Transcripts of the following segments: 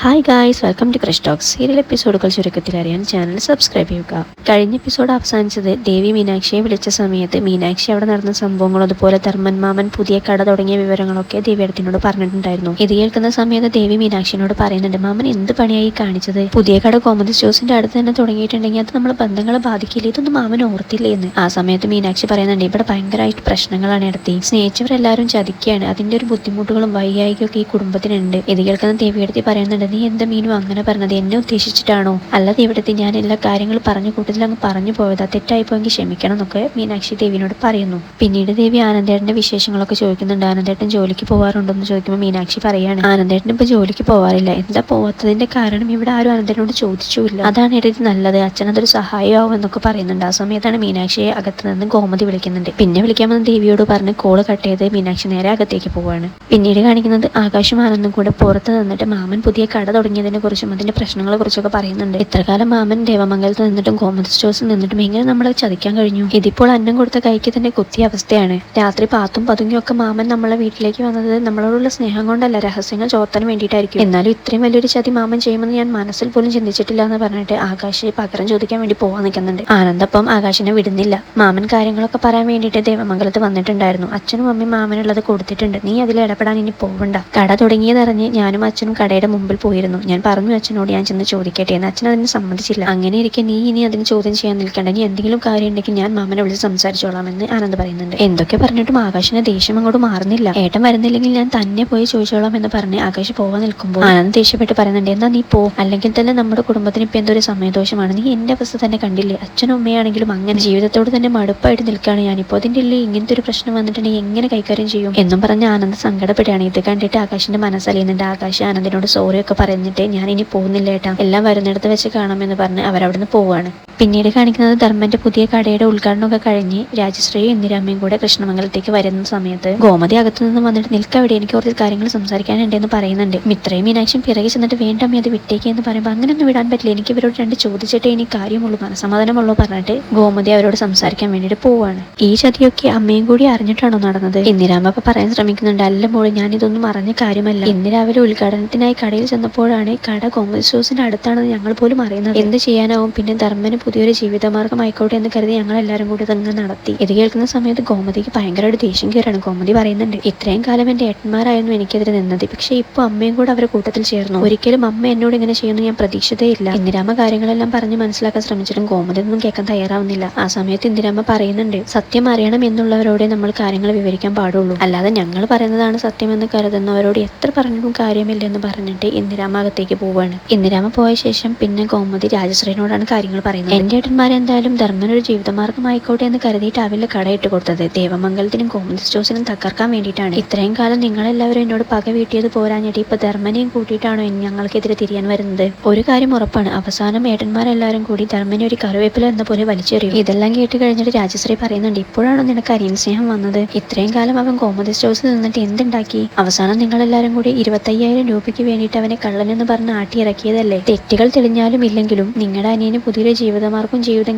Hi guys, welcome to Krish talks. Serial എപ്പിസോഡുകൾ ചുരുക്കത്തിൽ അറിയാൻ ചാനൽ സബ്സ്ക്രൈബ് ചെയ്യുക. കഴിഞ്ഞ എപ്പിസോഡ് അവസാനിച്ചത് ദേവി മീനാക്ഷിയെ വിളിച്ച സമയത്ത് മീനാക്ഷി അവിടെ നടന്ന സംഭവങ്ങളും അതുപോലെ ധർമ്മൻ മാമൻ പുതിയ കട തുടങ്ങിയ വിവരങ്ങളൊക്കെ ദേവിയടത്തിനോട് പറഞ്ഞിട്ടുണ്ടായിരുന്നു. ഇത് കേൾക്കുന്ന സമയത്ത് ദേവി മീനാക്ഷിനോട് പറയുന്നുണ്ട്, മാമൻ എന്ത് പണിയായി കാണിച്ചത്? പുതിയ കട കോമഡി സ്റ്റോഴ്സിന്റെ അടുത്ത് തന്നെ തുടങ്ങിയിട്ടുണ്ടെങ്കിൽ അത് നമ്മളെ ബന്ധങ്ങളെ ബാധിക്കില്ല, ഇതൊന്നും മാമൻ ഓർത്തില്ലേ എന്ന്. ആ സമയത്ത് മീനാക്ഷി പറയുന്നുണ്ട്, ഇവിടെ ഭയങ്കരമായിട്ട് പ്രശ്നങ്ങളാണ് ഇടത്തി, സ്നേഹിച്ചവരെല്ലാവരും ചതിക്കുകയാണ്, അതിന്റെ ഒരു ബുദ്ധിമുട്ടുകളും വൈകായികയൊക്കെ ഈ കുടുംബത്തിനുണ്ട്. ഇത് കേൾക്കുന്ന ദേവിയടത്തി പറയുന്നുണ്ട്, നീ എന്താ മീനു അങ്ങനെ പറഞ്ഞത്? എന്നെ ഉദ്ദേശിച്ചിട്ടാണോ? അല്ലാതെ ഇവിടുത്തെ ഞാൻ എല്ലാ കാര്യങ്ങളും പറഞ്ഞു കൂട്ടത്തിൽ അങ്ങ് പറഞ്ഞു പോയതാ, തെറ്റായിപ്പോയെങ്കിൽ ക്ഷമിക്കണം എന്നൊക്കെ മീനാക്ഷി ദേവിനോട് പറയുന്നു. പിന്നീട് ദേവി ആനന്ദേട്ടന്റെ വിശേഷങ്ങളൊക്കെ ചോദിക്കുന്നുണ്ട്. ആനന്ദേട്ടൻ ജോലിക്ക് പോവാറുണ്ടോ എന്ന് ചോദിക്കുമ്പോൾ മീനാക്ഷി പറയാണ്, ആനന്ദേട്ടൻ ഇപ്പൊ ജോലിക്ക് പോവാറില്ല. എന്താ പോവാത്തതിന്റെ കാരണം ഇവിടെ ആരും ആനന്ദേട്ടനോട് ചോദിച്ചില്ല, അതാണ് ഇടയിൽ നല്ലത്, അച്ഛൻ അതൊരു സഹായമാവും എന്നൊക്കെ പറയുന്നുണ്ട്. ആ സമയത്താണ് മീനാക്ഷിയെ അകത്ത് നിന്ന് ഗോമതി വിളിക്കുന്നുണ്ട്. പിന്നെ വിളിക്കാമെന്ന് ദേവിയോട് പറഞ്ഞ് കോള് കട്ട് ചെയ്ത് മീനാക്ഷി നേരെ അകത്തേക്ക് പോവാണ്. പിന്നീട് കാണിക്കുന്നത് ആകാശും ആനന്ദും കൂടെ പുറത്ത് നിന്നിട്ട് മാമൻ പുതിയ കട തുടങ്ങിയതിനെ കുറിച്ചും അതിന്റെ പ്രശ്നങ്ങളെ കുറിച്ചൊക്കെ പറയുന്നുണ്ട്. ഇത്രകാലം മാമൻ ദേവമംഗലത്ത് നിന്നിട്ടും കോമഡി സ്റ്റോഴ്സിൽ നിന്നിട്ടും എങ്ങനെ നമ്മളെ ചതിക്കാൻ കഴിഞ്ഞു? ഇതിപ്പോൾ അന്നം കൊടുത്ത കൈക്ക് തന്നെ കുത്തിയ അവസ്ഥയാണ്. രാത്രി പാത്തും പതുങ്ങിയൊക്കെ മാമൻ നമ്മളെ വീട്ടിലേക്ക് വന്നത് നമ്മളോടുള്ള സ്നേഹം കൊണ്ടല്ല, രഹസ്യങ്ങൾ ചോർത്താൻ വേണ്ടിയിട്ടായിരിക്കും. എന്നാലും ഇത്രയും വലിയൊരു ചതി മാമൻ ചെയ്യുമെന്ന് ഞാൻ മനസ്സിൽ പോലും ചിന്തിച്ചിട്ടില്ല എന്ന് പറഞ്ഞിട്ട് ആകാശ് പകരം ചോദിക്കാൻ വേണ്ടി പോവാൻ നിൽക്കുന്നുണ്ട്. ആനന്ദപ്പം ആകാശിനെ വിടുന്നില്ല. മാമൻ കാര്യങ്ങളൊക്കെ പറയാൻ വേണ്ടിയിട്ട് ദേവമംഗലത്ത് വന്നിട്ടുണ്ടായിരുന്നു. അച്ഛനും അമ്മയും മാമനുള്ളത് കൊടുത്തിട്ടുണ്ട്, നീ അതിൽ ഇടപെടാൻ ഇനി പോവണ്ട. കട തുടങ്ങിയതറിഞ്ഞ് ഞാനും അച്ഛനും കടയുടെ മുമ്പിൽ പോയിരുന്നു. ഞാൻ പറഞ്ഞു അച്ഛനോട് ഞാൻ ചെന്ന് ചോദിക്കട്ടെ എന്ന്. അച്ഛൻ അതിന് സമ്മതിച്ചില്ല. അങ്ങനെ ഇരിക്കെ നീ ഇനി അതിന് ചോദ്യം ചെയ്യാൻ നിൽക്കണ്ട, നീ എന്തെങ്കിലും കാര്യം ഉണ്ടെങ്കിൽ ഞാൻ മാമനെ വിളിച്ച് സംസാരിച്ചോളാം എന്ന് ആനന്ദ് പറയുന്നുണ്ട്. എന്തൊക്കെ പറഞ്ഞിട്ടും ആകാശിന്റെ ദേഷ്യം അങ്ങോട്ട് മാറുന്നില്ല. ഏട്ടൻ വരുന്നില്ലെങ്കിൽ ഞാൻ തന്നെ പോയി ചോദിച്ചോളാം എന്ന് പറഞ്ഞ് ആകാശ് പോവാൻ നിൽക്കുമ്പോൾ ആനന്ദ് ദേഷ്യപ്പെട്ട് പറയുന്നുണ്ട്, എന്നാ നീ പോ, അല്ലെങ്കിൽ തന്നെ നമ്മുടെ കുടുംബത്തിന് ഇപ്പൊ എന്തൊരു സമയദോഷമാണ്. നീ എന്റെ അവസ്ഥ തന്നെ കണ്ടില്ലേ, അച്ഛനും അമ്മയാണെങ്കിലും അങ്ങനെ ജീവിതത്തോട് തന്നെ മടുപ്പായിട്ട് നിൽക്കുകയാണ് ഞാനിപ്പോ. അതിന്റെ ഉള്ളിൽ ഇങ്ങനത്തെ ഒരു പ്രശ്നം വന്നിട്ടുണ്ടെങ്കിൽ എങ്ങനെ കൈകാര്യം ചെയ്യും എന്നും പറഞ്ഞ് ആനന്ദ് സങ്കടപ്പെടുകയാണ്. ഇത് കണ്ടിട്ട് ആകാശിന്റെ മനസ്സലിയുന്നുണ്ട്. ആകാശ് ആനന്ദിനോട് സോറി ഒക്കെ പറഞ്ഞിട്ട് ഞാൻ ഇനി പോകുന്നില്ല ഏട്ടാ, എല്ലാം വരുന്നിടത്ത് വെച്ച് കാണാമെന്ന് പറഞ്ഞ് അവരവിടുന്ന് പോവാണ്. പിന്നീട് കാണിക്കുന്നത് ധർമ്മന്റെ പുതിയ കടയുടെ ഉദ്ഘാടനമൊക്കെ കഴിഞ്ഞ് രാജശ്രീയും ഇന്ദിരാമ്മയും കൂടെ കൃഷ്ണമംഗലത്തേക്ക് വരുന്ന സമയത്ത് ഗോമതി അകത്തു നിന്ന് വന്നിട്ട് നിൽക്കവിടെ, എനിക്ക് കുറച്ച് കാര്യങ്ങൾ സംസാരിക്കാനുണ്ടെന്ന് പറയുന്നുണ്ട്. മിത്രയും മീനാക്ഷിയും പിറകെ ചെന്നിട്ട് വേണ്ടമ്മ അത് വിട്ടേക്ക് എന്ന് പറയുമ്പോൾ അങ്ങനെയൊന്നും വിടാൻ പറ്റില്ല, എനിക്ക് ഇവരോട് രണ്ട് ചോദിച്ചിട്ടേ ഇനി കാര്യമുള്ളൂ, മനസ്സമാധാനമുള്ളൂ പറഞ്ഞിട്ട് ഗോമതി അവരോട് സംസാരിക്കാൻ വേണ്ടിയിട്ട് പോവാണ്. ഈ ചതിയൊക്കെ അമ്മയും കൂടി അറിഞ്ഞിട്ടാണോ നടന്നത്? ഇന്ദിരാമ്മ അപ്പൊ പറയാൻ ശ്രമിക്കുന്നുണ്ട്, അല്ല മോള്, ഞാൻ ഇതൊന്നും അറിഞ്ഞ കാര്യമല്ല. ഇന്ന് രാവിലെ ഉദ്ഘാടനത്തിനായി കടയിൽ ചെന്നപ്പോഴാണ് കട കോമഡി സ്റ്റോഴ്സിന്റെ അടുത്താണെന്ന് ഞങ്ങൾ പോലും അറിയുന്നത്. എന്ത് ചെയ്യാനാവും, പിന്നെ ധർമ്മന് പുതിയൊരു ജീവിതമാർഗം ആയിക്കോട്ടെ എന്ന് കരുതി ഞങ്ങൾ എല്ലാവരും കൂടി തന്നെ നടത്തി. ഇത് കേൾക്കുന്ന സമയത്ത് ഗോമതിക്ക് ഭയങ്കരമായിട്ട് ദേഷ്യം കയറാണ്. ഗോമതി പറയുന്നുണ്ട്, ഇത്രയും കാലം എന്റെ ഏട്ടന്മാരായിരുന്നു എനിക്കെതിരെ നിന്നത്, പക്ഷെ ഇപ്പൊ അമ്മയും കൂടെ അവരെ കൂട്ടത്തിൽ ചേർന്നു. ഒരിക്കലും അമ്മ എന്നോട് ഇങ്ങനെ ചെയ്യുന്നു ഞാൻ പ്രതീക്ഷിതയില്ല. ഇന്ദിരാമ്മ കാര്യങ്ങളെല്ലാം പറഞ്ഞ് മനസ്സിലാക്കാൻ ശ്രമിച്ചിട്ടും ഗോമതി ഒന്നും കേൾക്കാൻ തയ്യാറാവുന്നില്ല. ആ സമയത്ത് ഇന്ദിരാമ്മ പറയുന്നുണ്ട്, സത്യം അറിയണം എന്നുള്ളവരോടെ നമ്മൾ കാര്യങ്ങൾ വിവരിക്കാൻ പാടുള്ളൂ, അല്ലാതെ ഞങ്ങൾ പറയുന്നതാണ് സത്യമെന്ന് കരുതുന്നവരോട് എത്ര പറഞ്ഞിട്ടും കാര്യമില്ലെന്ന് പറഞ്ഞിട്ട് ഇന്ദിരാമ്മ അകത്തേക്ക് പോവാണ്. ഇന്ദിരാമ്മ പോയ ശേഷം പിന്നെ ഗോമതി രാജശ്രീനോടാണ് കാര്യങ്ങൾ പറയുന്നത്. എന്റെ ഏട്ടന്മാരെ എന്തായാലും ധർമ്മനൊരു ജീവിതമാർഗമായിക്കോട്ടെ എന്ന് കരുതിയിട്ടാവില്ല കടയിട്ട് കൊടുത്തത്, ദേവമംഗലത്തിനും കോമഡി സ്റ്റോഴ്സിനും തകർക്കാൻ വേണ്ടിയിട്ടാണ്. ഇത്രയും കാലം നിങ്ങളെല്ലാവരും എന്നോട് പക വീട്ടിയത് പോരാഞ്ഞിട്ട് ഇപ്പൊ ധർമ്മനെയും കൂട്ടിയിട്ടാണോ ഞങ്ങൾക്കെതിരെ തിരിയാൻ വരുന്നത്? ഒരു കാര്യം ഉറപ്പാണ്, അവസാനം ഏട്ടന്മാരെല്ലാവരും കൂടി ധർമ്മനെ ഒരു കറിവേപ്പില എന്ന പോലെ വലിച്ചെറിയും. ഇതെല്ലാം കേട്ട് കഴിഞ്ഞിട്ട് രാജശ്രീ പറയുന്നുണ്ട്, ഇപ്പോഴാണോ നിനക്ക് അനിയൻ സ്നേഹം വന്നത്? ഇത്രയും കാലം അവൻ കോമഡി സ്റ്റോഴ്സിൽ നിന്നിട്ട് എന്തുണ്ടാക്കി? അവസാനം നിങ്ങളെല്ലാരും കൂടി 25,000 രൂപയ്ക്ക് വേണ്ടിയിട്ട് അവനെ കള്ളനെന്ന് പറഞ്ഞ് ആട്ടിയിറക്കിയതല്ലേ? തെറ്റുകൾ തെളിഞ്ഞാലും ഇല്ലെങ്കിലും നിങ്ങളുടെ അനിയന് പുതിയൊരു ജീവിതമാർക്കും ജീവിതം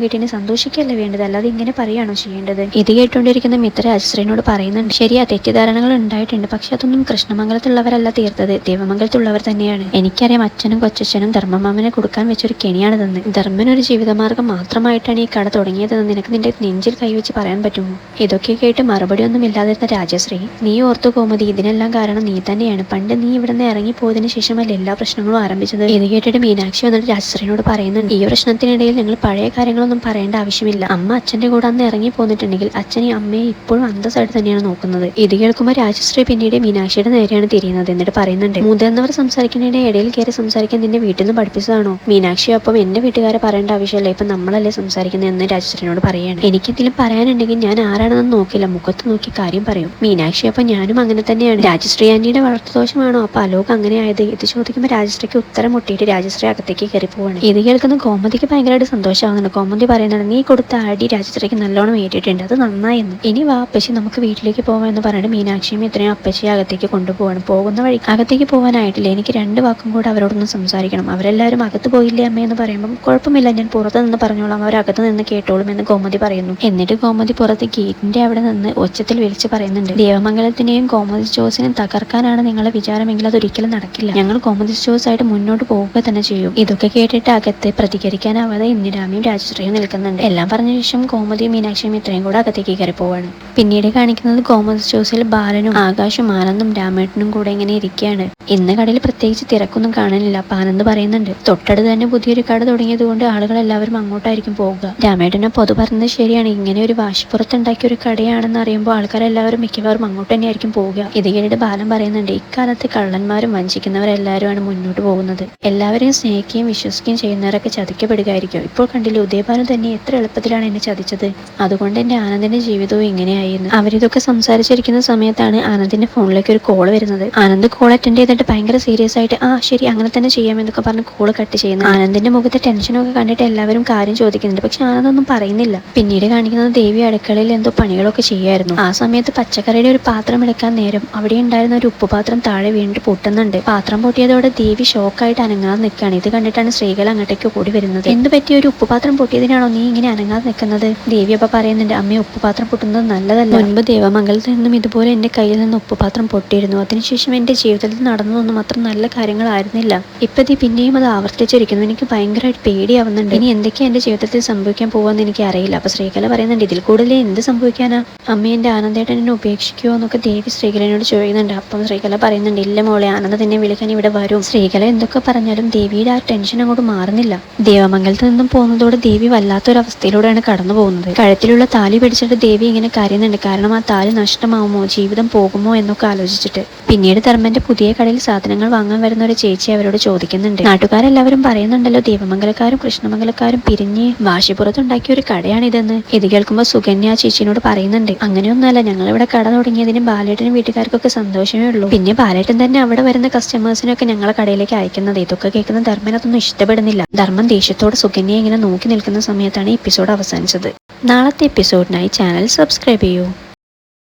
കിട്ടിയതിന് സന്തോഷിക്കല്ലേ വേണ്ടത്, അല്ലാതെ ഇങ്ങനെ പറയാണോ ചെയ്യേണ്ടത്? ഇത് കേട്ടുകൊണ്ടിരിക്കുന്ന മിത്ര രാജശ്രീനോട് പറയുന്നുണ്ട്, ശരിയാ, തെറ്റിദ്ധാരണകൾ ഉണ്ടായിട്ടുണ്ട്, പക്ഷെ അതൊന്നും കൃഷ്ണമംഗലത്തുള്ളവരല്ല തീർത്തത്, ദേവമംഗലത്തുള്ളവർ തന്നെയാണ്. എനിക്കറിയാം അച്ഛനും കൊച്ചച്ഛനും ധർമ്മമാമനെ കൊടുക്കാൻ വെച്ചൊരു കെണിയാണിതെന്ന്. ധർമ്മനൊരു ജീവിതമാർഗം മാത്രമായിട്ടാണ് ഈ കട തുടങ്ങിയതെന്ന് നിനക്ക് നിന്റെ നെഞ്ചിൽ കൈവച്ച് പറയാൻ പറ്റുമോ? ഇതൊക്കെ കേട്ട് മറുപടി ഒന്നും ഇല്ലാതിരുന്ന രാജശ്രീ, നീ ഓർത്തു കോമതി, ഇതിനെല്ലാം കാരണം നീ തന്നെയാണ്. പണ്ട് നീ ഇവിടുന്ന് ഇറങ്ങിപ്പോയതിനു ശേഷമല്ല എല്ലാ പ്രശ്നങ്ങളും ആരംഭിച്ചത്. ഇത് കേട്ടിട്ട് മീനാക്ഷി വന്നിട്ട് രാജശ്രീനോട് പറയുന്നുണ്ട്, ഈ പ്രശ്നത്തിനിടയിൽ ഞങ്ങൾ പഴയ കാര്യങ്ങളൊന്നും പറയേണ്ട ആവശ്യമില്ല. അമ്മ അച്ഛന്റെ കൂടെ അന്ന് ഇറങ്ങി പോന്നിട്ടുണ്ടെങ്കിൽ അച്ഛനെ അമ്മയെ ഇപ്പോഴും അന്തസ്സായിട്ട് തന്നെയാണ് നോക്കുന്നത്. ഇത് കേൾക്കുമ്പോൾ രാജശ്രീ പിന്നീട് മീനാക്ഷിയുടെ നേരെയാണ് തിരിയുന്നത്. എന്നിട്ട് പറയുന്നുണ്ട്, മുതിർന്നവർ സംസാരിക്കുന്നതിന്റെ ഇടയിൽ കയറി സംസാരിക്കാൻ നിന്നെ വീട്ടിൽ നിന്ന് പഠിപ്പിച്ചതാണോ? മീനാക്ഷി അപ്പം എന്റെ വീട്ടുകാരെ പറയേണ്ട ആവശ്യമല്ല, ഇപ്പൊ നമ്മളല്ലേ സംസാരിക്കുന്നത് എന്ന് രാജശ്രീനോട് പറയാണ്. എനിക്കെന്തെങ്കിലും പറയാനുണ്ടെങ്കിൽ ഞാൻ ആരാണെന്ന് നോക്കില്ല, മുഖത്ത് നോക്കി കാര്യം പറയും. മീനാക്ഷി അപ്പൊ ഞാനും അങ്ങനെ തന്നെയാണ്. രാജശ്രീ ആന്റിയുടെ വളർത്തുദോഷമാണോ അപ്പൊ അലോക് അങ്ങനെ ആയത്? ഇത് ചോദിക്കുമ്പോൾ രാജശ്രീക്ക് ഉത്തരം മുട്ടിയിട്ട് രാജശ്രീ അകത്തേക്ക് കയറി പോവാണ്. ഇത് കേൾക്കുന്ന കോമതിക്ക് ഭയങ്കരമായിട്ട് സന്തോഷമാകുന്നുണ്ട്. കോമതി പറയുന്നുണ്ട്, നീ കൊടുത്ത അടി രാജശ്രീക്ക് നല്ലോണം ഏറ്റിട്ടുണ്ട്, അത് നന്നായെന്ന്. ഇനി വാ അപ്പച്ചി നമുക്ക് വീട്ടിലേക്ക് പോവാമെന്ന് പറഞ്ഞിട്ട് മീനാക്ഷിയും ഇത്രയും അപ്പച്ചിയെ അകത്തേക്ക് കൊണ്ടുപോവാണ്. പോകുന്ന വഴി അകത്തേക്ക് പോകാനായിട്ടില്ല, എനിക്ക് 2 വാക്കും കൂടെ അവരോടൊന്ന് സംസാരിക്കണം. അവരെല്ലാവരും അകത്ത് പോയില്ലേ അമ്മയെന്ന് പറയുമ്പോൾ കുഴപ്പമില്ല, ഞാൻ പുറത്ത് നിന്ന് പറഞ്ഞോളാം, അവരകത്ത് നിന്ന് കേട്ടോളും എന്ന് കോമതി പറയുന്നു. എന്നിട്ട് കോമതി പുറത്ത് ഗേറ്റിന്റെ അവിടെ നിന്ന് ഒച്ചത്തിൽ വിളിച്ച് പറയുന്നുണ്ട്, ദേവമംഗലത്തിനെയും കോമഡി സ്റ്റോഴ്സിനെയും തകർക്കാനാണ് നിങ്ങളെ വിചാരമെങ്കിൽ അതൊരിക്കലും നടക്കില്ല. ഞങ്ങൾ ഗോമതി സ്റ്റോഴ്സ് ആയിട്ട് മുന്നോട്ട് പോവുക തന്നെ ചെയ്യും. ഇതൊക്കെ കേട്ടിട്ട് അകത്ത് പ്രതികരിക്കാനാവാതെ ഇന്ദിരാമയും രാജശ്രീയും നിൽക്കുന്നുണ്ട്. എല്ലാം പറഞ്ഞ ശേഷം ഗോമതിയും മീനാക്ഷിയും ഇത്രയും കൂടെ അകത്തേക്ക് കയറി പോവാണ്. പിന്നീട് കാണിക്കുന്നത് ഗോമതി സ്റ്റോഴ്സിൽ ബാലനും ആകാശും ആനന്ദും രാമേട്ടനും കൂടെ ഇങ്ങനെ ഇരിക്കുകയാണ്. ഇന്ന് കടയിൽ പ്രത്യേകിച്ച് തിരക്കൊന്നും കാണാനില്ല. അപ്പൊ ആനന്ദ് പറയുന്നുണ്ട്, തൊട്ടടുത്ത് തന്നെ പുതിയൊരു കട തുടങ്ങിയത് കൊണ്ട് ആളുകൾ എല്ലാവരും അങ്ങോട്ടായിരിക്കും പോവുക. രാമേട്ടനെ പൊതു പറഞ്ഞത് ശരിയാണ്. ഇങ്ങനെ ഒരു വാശിപ്പുറത്തുണ്ടാക്കിയ ഒരു കടയാണെന്ന് അറിയുമ്പോൾ ആൾക്കാരെല്ലാവരും മിക്കവാറും അങ്ങോട്ട് തന്നെയായിരിക്കും പോവുക. ഇത് കേട്ടിട്ട് ബാലൻ പറയുന്നുണ്ട്, ഇക്കാലത്ത് കള്ളന്മാരും വഞ്ചിക്കുന്നവരെല്ലാവരുമാണ് മുന്നോട്ട് പോകുന്നത്. എല്ലാവരെയും സ്നേഹിക്കുകയും വിശ്വസിക്കുകയും ചെയ്യുന്നവരൊക്കെ ചതിക്കപ്പെടുകയായിരിക്കും. ഇപ്പോൾ കണ്ടില്ലേ, ഉദയഭാനു തന്നെ എത്ര എളുപ്പത്തിലാണ് എന്നെ ചതിച്ചത്. അതുകൊണ്ട് എന്റെ ആനന്ദിന്റെ ജീവിതവും ഇങ്ങനെയായിരുന്നു. അവരിതൊക്കെ സംസാരിച്ചിരിക്കുന്ന സമയത്താണ് ആനന്ദിന്റെ ഫോണിലേക്ക് ഒരു കോൾ വരുന്നത്. ആനന്ദ് കോൾ അറ്റൻഡ് ചെയ്തിട്ട് ഭയങ്കര സീരിയസ് ആയിട്ട് ശരി അങ്ങനെ തന്നെ ചെയ്യാമെന്നൊക്കെ പറഞ്ഞ് കോൾ കട്ട് ചെയ്യുന്നു. ആനന്ദിന്റെ മുഖത്തെ ടെൻഷനൊക്കെ കണ്ടിട്ട് എല്ലാവരും കാര്യം ചോദിക്കുന്നുണ്ട്. പക്ഷെ ആനന്ദൊന്നും പറയുന്നില്ല. പിന്നീട് കാണിക്കുന്നത് ദേവി അടുക്കളയിൽ എന്തോ പണികളൊക്കെ ചെയ്യായിരുന്നു. ആ സമയത്ത് പച്ചക്കറിയുടെ ഒരു പാത്രം എടുക്കാൻ നേരം അവിടെ ഉണ്ടായിരുന്ന ഒരു ഉപ്പുപാത്രം താഴെ വീണിട്ട് പൊട്ടുന്നുണ്ട്. പാത്രം പൊട്ടിയതോടെ ദേവി ഷോക്കായിട്ട് അനങ്ങാതെ നിൽക്കുകയാണ്. ഇത് കണ്ടിട്ടാണ് ശ്രീകല അങ്ങോട്ടേക്ക് ഓടി വരുന്നത്. എന്ത് പറ്റിയ ഒരു ഉപ്പുപാത്രം പൊട്ടിയതിനാണോ നീ ഇങ്ങനെ അനങ്ങാതെ നിൽക്കുന്നത്? ദേവി അപ്പൊ പറയുന്നുണ്ട്, അമ്മ ഉപ്പുപാത്രം പൊട്ടുന്നത് നല്ലതല്ല. മുൻപ് ദേവമംഗലത്തിൽ നിന്നും ഇതുപോലെ എന്റെ കയ്യിൽ നിന്ന് ഉപ്പുപാത്രം പൊട്ടിയിരുന്നു. അതിനുശേഷം എന്റെ ജീവിതത്തിൽ നടന്നതൊന്നും അത്ര നല്ല കാര്യങ്ങളായിരുന്നില്ല. ഇപ്പതി പിന്നെയും അത് ആവർത്തിച്ചിരിക്കുന്നു. എനിക്ക് ഭയങ്കരമായിട്ട് പേടിയാവുന്നുണ്ട്. ഇനി എന്തൊക്കെയാ എന്റെ ജീവിതത്തിൽ സംഭവിക്കാൻ പോവാന്ന് എനിക്ക് അറിയില്ല. അപ്പൊ ശ്രീകല പറയുന്നുണ്ട്, ഇതിൽ കൂടുതൽ എന്ത് സംഭവിക്കാനാ? അമ്മ എന്റെ ആനന്ദേട്ടൻ എന്നെ ഉപേക്ഷിക്കുമോ എന്നൊക്കെ ദേവി ശ്രീകലനോട് ചോദിക്കുന്നുണ്ട്. അപ്പം ശ്രീകല പറയുന്നുണ്ട്, ഇല്ല മോളെ, ആനന്ദ തന്നെ വിളിക്കാൻ ഇവിടെ വരും. ശ്രീകല എന്തൊക്കെ പറഞ്ഞാലും ദേവിയുടെ ആ ടെൻഷൻ അങ്ങോട്ട് മാറുന്നില്ല. ദേവമംഗലത്ത് നിന്നും പോകുന്നതോടെ ദേവി വല്ലാത്തൊരവസ്ഥയിലൂടെയാണ് കടന്നു പോകുന്നത്. കഴുത്തിലുള്ള താലി പിടിച്ചിട്ട് ദേവി ഇങ്ങനെ കരയുന്നുണ്ട്. കാരണം ആ താലി നഷ്ടമാവുമോ, ജീവിതം പോകുമോ എന്നൊക്കെ ആലോചിച്ചിട്ട്. പിന്നീട് ധർമ്മന്റെ പുതിയ കടയിൽ സാധനങ്ങൾ വാങ്ങാൻ വരുന്ന ഒരു ചേച്ചി അവരോട് ചോദിക്കുന്നുണ്ട്, നാട്ടുകാരെല്ലാവരും പറയുന്നുണ്ടല്ലോ ദേവമംഗലക്കാരും കൃഷ്ണമംഗലക്കാരും പിരിഞ്ഞ് വാശിപ്പുറത്തുണ്ടാക്കിയ ഒരു കടയാണിതെന്ന്. ഇത് കേൾക്കുമ്പോൾ സുകന്യ ചേച്ചിനോട് പറയുന്നുണ്ട്, അങ്ങനെയൊന്നുമല്ല, ഞങ്ങൾ ഇവിടെ കട തുടങ്ങിയതിന് ബാലേട്ടനും വീട്ടുകാർക്കൊക്കെ സന്തോഷമേ ഉള്ളൂ. പിന്നെ ബാലേട്ടൻ തന്നെ അവിടെ വരുന്ന കസ്റ്റമേഴ്സിനൊക്കെ ഞങ്ങളെ കടയിലേക്ക് അയക്കുന്നത്. ഇതൊക്കെ കേൾക്കുന്ന ധർമ്മൻ അതൊന്നും ഇഷ്ടപ്പെടുന്നില്ല. ധർമ്മൻ ദേഷ്യത്തോട് സുകന്യ ഇങ്ങനെ നോക്കി നിൽക്കുന്ന സമയത്താണ് എപ്പിസോഡ് അവസാനിച്ചത്. നാളത്തെ എപ്പിസോഡിനായി ചാനൽ സബ്സ്ക്രൈബ് ചെയ്യൂ.